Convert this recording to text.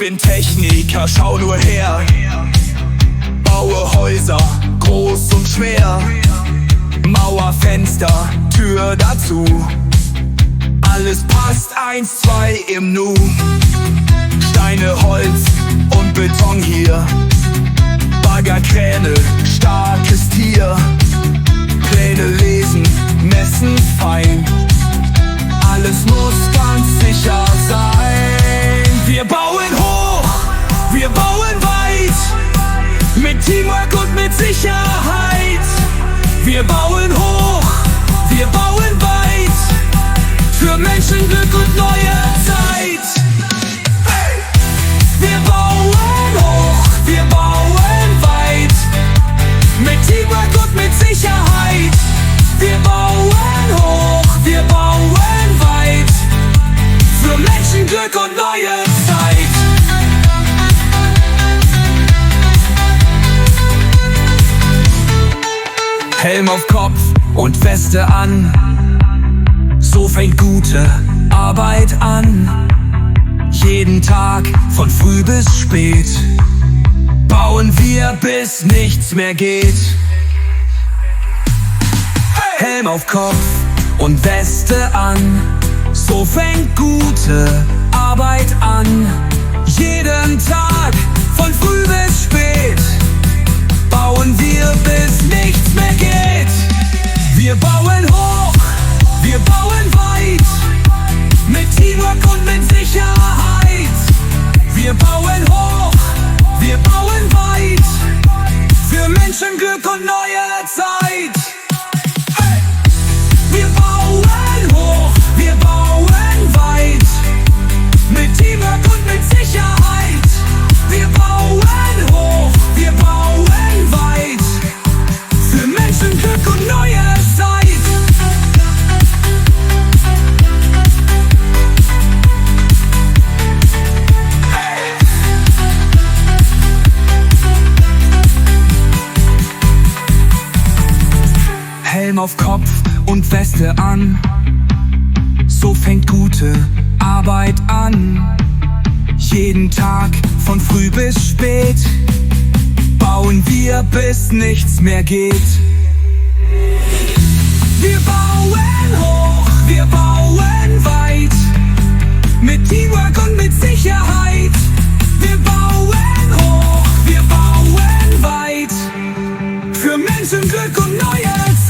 bin Techniker, schau nur her. Baue Häuser, groß und schwer. Mauer, Fenster, Tür dazu. Alles passt, 1, 2 im Nu. Steine, Holz und Beton hier. Bagger, Kräne, starkes Tier. Pläne lesen, messen fein. Alles muss ganz sicher sein. Wir bauen hoch, wir bauen weit. Mit Teamwork und mit Sicherheit. Wir bauen hoch, wir bauen weit. Für Menschenglück und neue Zeit. Wir bauen hoch, wir bauen weit. Mit Teamwork und mit Sicherheit. Wir bauen hoch, wir bauen weit. Für Menschenglück und neue Zeit. Helm auf Kopf und Weste an. So fängt gute Arbeit an. Jeden Tag von früh bis spät bauen wir, bis nichts mehr geht. Helm auf Kopf und Weste an. So fängt gute Arbeit an. Jeden Tag von früh bis spät bauen wir, bis nichts mehr geht. Wir bauen hoch, wir bauen weit. Mit Teamwork und mit Sicherheit. Wir bauen hoch, wir bauen weit. Für Menschenglück und neue Zeit. Wir bauen hoch, wir bauen weit. Mit Teamwork und mit Sicherheit. Wir bauen hoch, wir bauen weit. Für Menschenglück und neue Zeit. Helm auf Kopf und Weste an. So fängt gute Arbeit an. Jeden Tag von früh bis spät bauen wir, bis nichts mehr geht. Wir bauen hoch, wir bauen weit. Mit Teamwork und mit Sicherheit. Wir bauen hoch, wir bauen weit. Für Menschenglück und neue Zeit.